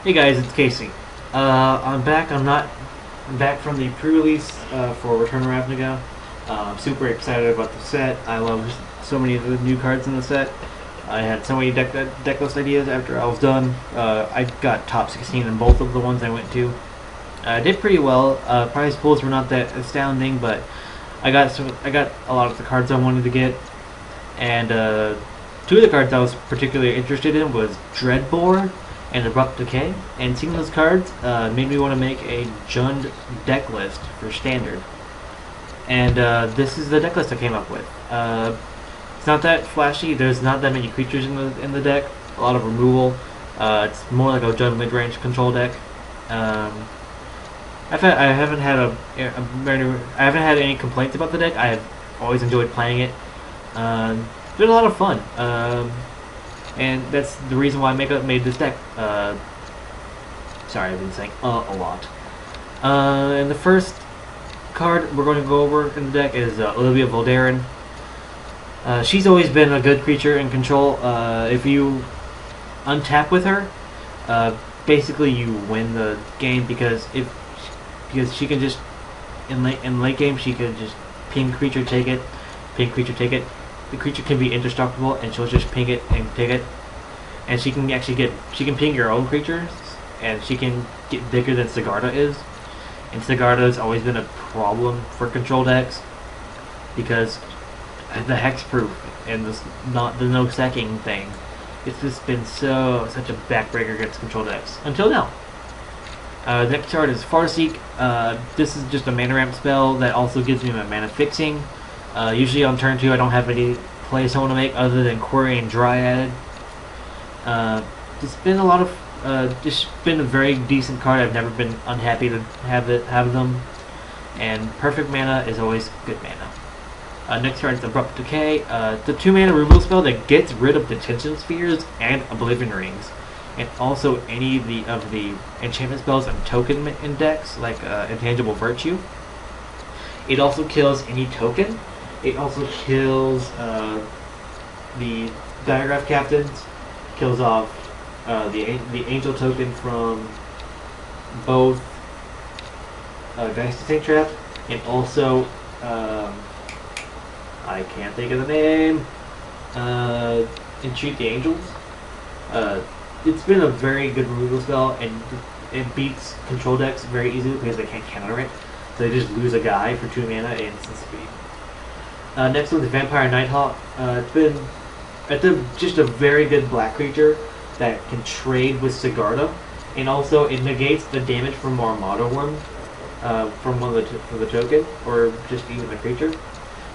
Hey guys, it's Casey. I'm back. I'm back from the pre-release for Return to Ravnica. I'm super excited about the set. I love so many of the new cards in the set. I had so many deck list ideas after I was done. I got top 16 in both of the ones I went to. I did pretty well. Prize pools were not that astounding, but I got a lot of the cards I wanted to get, and two of the cards I was particularly interested in was Dreadbore and Instructor K, and seeing those cards made me want to make a Jund deck list for Standard. And this is the deck list I came up with. It's not that flashy. There's not that many creatures in the deck. A lot of removal. It's more like a Jund mid-range control deck. I haven't had any complaints about the deck. I have always enjoyed playing it. It's been a lot of fun. And that's the reason why I made this deck. Sorry, I've been saying a lot. And the first card we're going to go over in the deck is Olivia Bulgarian. She's always been a good creature in control. If you untap with her, basically you win the game because she can just in late game she can just ping creature, take it, ping creature, take it. The creature can be indestructible, and she'll just ping it and take it. And she can ping your own creatures, and she can get bigger than Sigarda is. And Sigarda has always been a problem for control decks because the hexproof and the no sacking thing. It's just been such a backbreaker against control decks until now. Next card is Farseek. This is just a mana ramp spell that also gives me my mana fixing. Usually on turn 2 I don't have any plays I want to make other than Query and Dryad. It's been a lot of just been a very decent card. I've never been unhappy to have them. And perfect mana is always good mana. Next card is Instructor K. The 2-mana removal spell that gets rid of Detention Spheres and Oblivion Rings, and also any of the enchantment spells and token index like Intangible Virtue. It also kills any token. It also kills the Diagraph Captains, kills off the Angel token from both Dynasty Tank Trap, and also I can't think of the name, Entreat the Angels. It's been a very good removal spell, and it beats control decks very easily because they can't counter it. So they just lose a guy for 2 mana and instant speed. Next one is Vampire Nighthawk. It's just a very good black creature that can trade with Sigarda, and also it negates the damage from Armada Worm from the token, or just even the creature.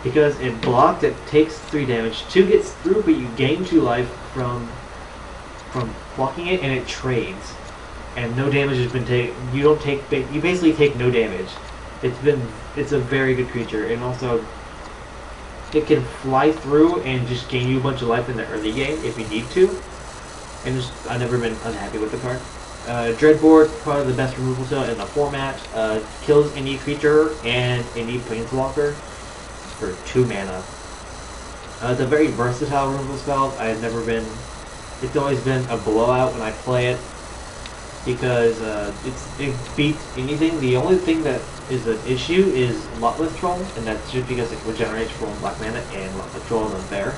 Because it blocked, it takes 3 damage. 2 gets through, but you gain 2 life from blocking it, and it trades. And no damage has been taken. You basically take no damage. It's a very good creature, and also it can fly through and just gain you a bunch of life in the early game if you need to. And I've never been unhappy with the card. Dreadbore, probably the best removal spell in the format. Kills any creature and any planeswalker for 2 mana. It's a very versatile removal spell. It's always been a blowout when I play it, because it beats anything. The only thing that is an issue is Lot Withdrawal, and that's just because it regenerates from black mana, and Lot Withdrawal isn't there.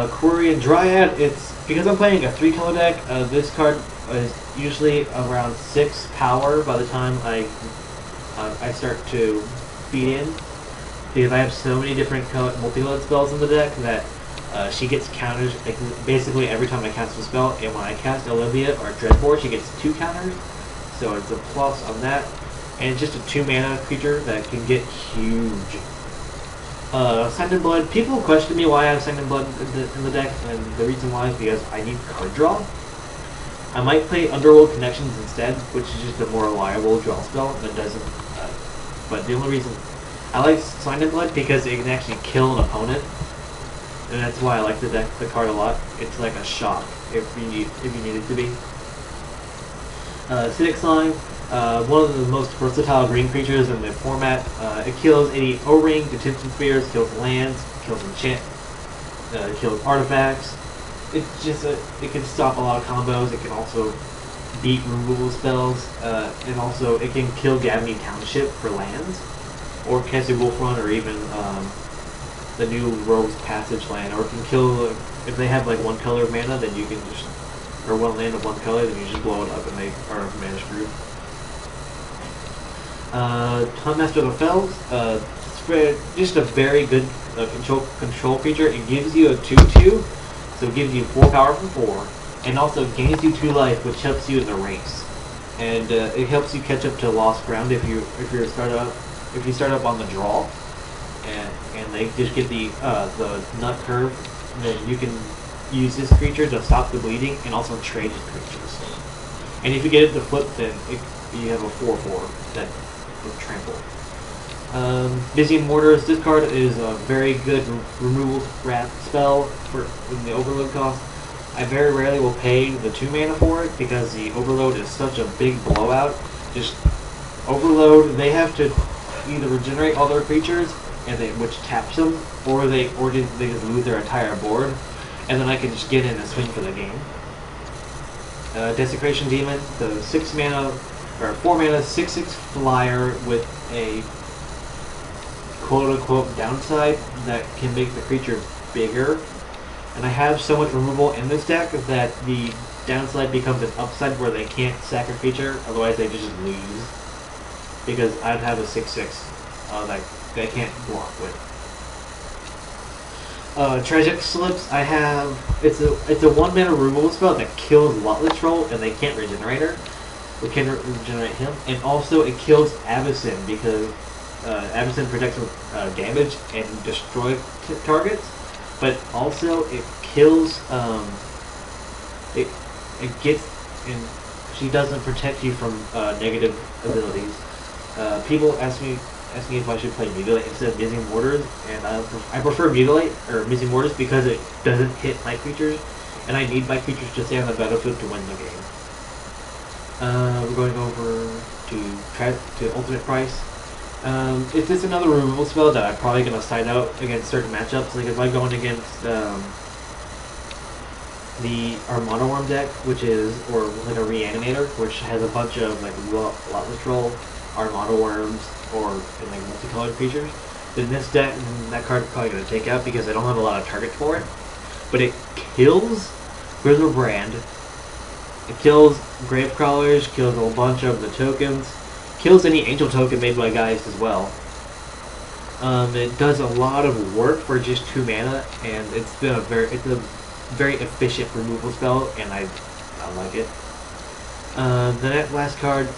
Query and Dryad, it's because I'm playing a 3-color deck. This card is usually around 6 power by the time I start to beat in, because I have so many different multi-colored spells in the deck that she gets counters basically every time I cast a spell, and when I cast Olivia or Dreadbore, she gets 2 counters, so it's a plus on that. And it's just a 2-mana creature that can get huge. Signed in Blood. People question me why I have Signed in Blood in the deck, and the reason why is because I need card draw. I might play Underworld Connections instead, which is just a more reliable draw spell that doesn't. But the only reason I like Signed in Blood because it can actually kill an opponent. And that's why I like the card a lot. It's like a shock if you need it to be. Cynic Slime, one of the most versatile green creatures in the format. It kills any O-ring, detention spheres, kills lands, kills kills artifacts. it's just it can stop a lot of combos. It can also beat removal spells, and also it can kill Gavany Township for lands, or Cassie Wolf Run, or even the new Rogue's Passage land, or it can kill if they have like one color of mana, then you can just, or one land of one color, then you just blow it up and they are mana screwed. Huntmaster of the Fells, just a very good control feature. It gives you a 2/2, so it gives you 4 power from 4, and also gains you 2 life, which helps you in the race. And it helps you catch up to lost ground if you start up on the draw, and they just get the nut curve. Then you can use this creature to stop the bleeding and also trade his creatures. And if you get it to flip, then you have a 4/4 that with trample. Dizzying Mortars. This card is a very good removal wrap spell for the overload cost. I very rarely will pay the 2 mana for it because the overload is such a big blowout. Just overload, they have to either regenerate all their creatures, which taps them, or they just lose their entire board, and then I can just get in and swing for the game. Desecration Demon, the 6 mana or 4 mana 6/6 flyer with a quote-unquote downside that can make the creature bigger. And I have so much removal in this deck that the downside becomes an upside where they can't sack a creature, otherwise they just lose. Because I'd have a 6/6 that they can't block with. Tragic Slips, I have, it's a 1 mana removal spell that kills Lotless Troll and they can't regenerate her. We can regenerate him, and also it kills Avacyn because Avacyn protects with damage and destroy targets, but also it kills. It gets, and she doesn't protect you from negative abilities. People ask me if I should play Mutilate instead of Dizzying Mortars, and I prefer Mutilate or Dizzying Mortars because it doesn't hit my creatures, and I need my creatures to stay on the battlefield to win the game. We're going over to Ultimate Price. It's just another removal spell that I'm probably going to side out against certain matchups. Like if I'm going against the Armada Worm deck, which is, or like a Reanimator, which has a bunch of like Lotless Troll, Armada Worms, or like multicolored creatures, then this deck, that card is probably going to take out because I don't have a lot of targets for it. But it kills Grizzlebrand. It kills Gravecrawlers, kills a bunch of the tokens, kills any angel token made by Geist as well. It does a lot of work for just 2 mana, and it's a very efficient removal spell, and I like it. The last card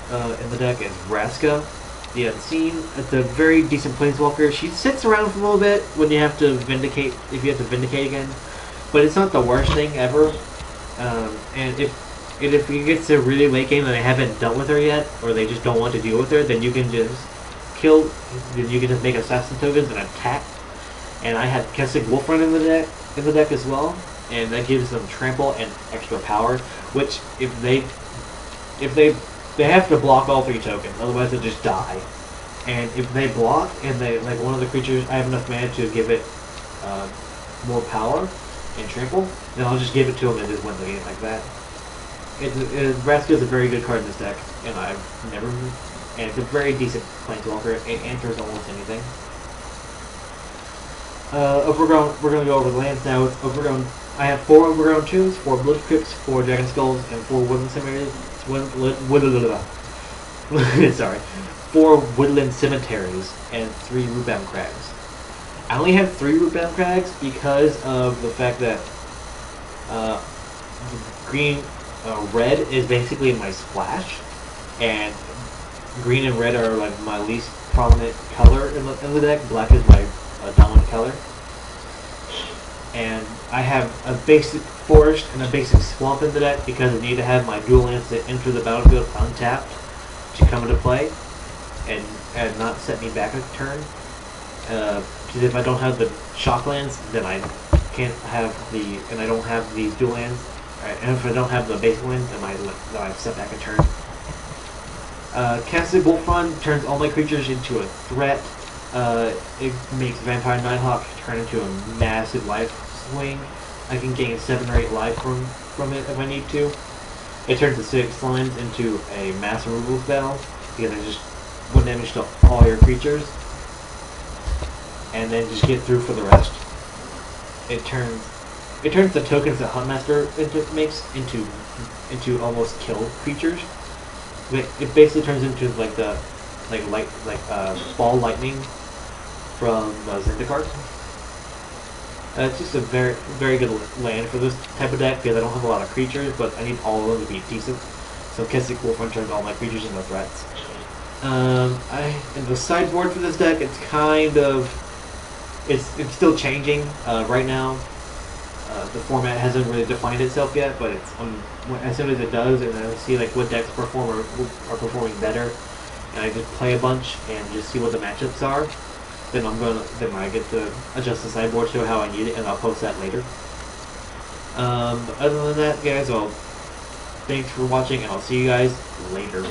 in the deck is Raska, the Unseen. It's a very decent planeswalker. She sits around for a little bit when you have to vindicate, if you have to vindicate again, but it's not the worst thing ever. And if you get to a really late game and they haven't dealt with her yet, or they just don't want to deal with her, then you can just make assassin tokens and attack. And I had Kessig Wolf Run in the deck as well, and that gives them trample and extra power. Which if they have to block all 3 tokens, otherwise they'll just die. And if they block and they like one of the creatures, I have enough mana to give it more power and trample, then I'll just give it to them and just win the game like that. Raska is a very good card in this deck, and it's a very decent planeswalker. It enters almost anything. Overgrown, we're going to go over the lands now. It's Overgrown. I have 4 Overgrown Tombs, 4 Blood Crypts, 4 Dragon Skulls, and 4 Woodland Cemeteries. Sorry. 4 Woodland Cemeteries, and 3 Rootbound Crags. I only have 3 Rootbound Crags because of the fact that red is basically my splash, and green and red are like my least prominent color in the deck. Black is my dominant color. And I have a basic forest and a basic swamp in the deck because I need to have my dual lands that enter the battlefield untapped to come into play and not set me back a turn. Because if I don't have the shock lands, then I can't have and I don't have these dual lands. And if I don't have the basic lands, then I set back a turn. Casted Wolf Run turns all my creatures into a threat. It makes Vampire Nighthawk turn into a massive life swing. I can gain 7 or 8 life from it if I need to. It turns the 6 slimes into a mass removal spell, because I just 1 damage to all your creatures, and then just get through for the rest. It turns the tokens that Huntmaster makes into almost kill creatures. It basically turns into like the ball lightning from Zendikar. It's just a very good land for this type of deck because I don't have a lot of creatures, but I need all of them to be decent. So Keswick Wolf turns all my creatures into threats. In the sideboard for this deck, it's kind of it's still changing right now. The format hasn't really defined itself yet, but it's as soon as it does, and I see like what decks are performing better, and I just play a bunch and just see what the matchups are. Then I get to adjust the sideboard to how I need it, and I'll post that later. Other than that, guys, well, thanks for watching, and I'll see you guys later.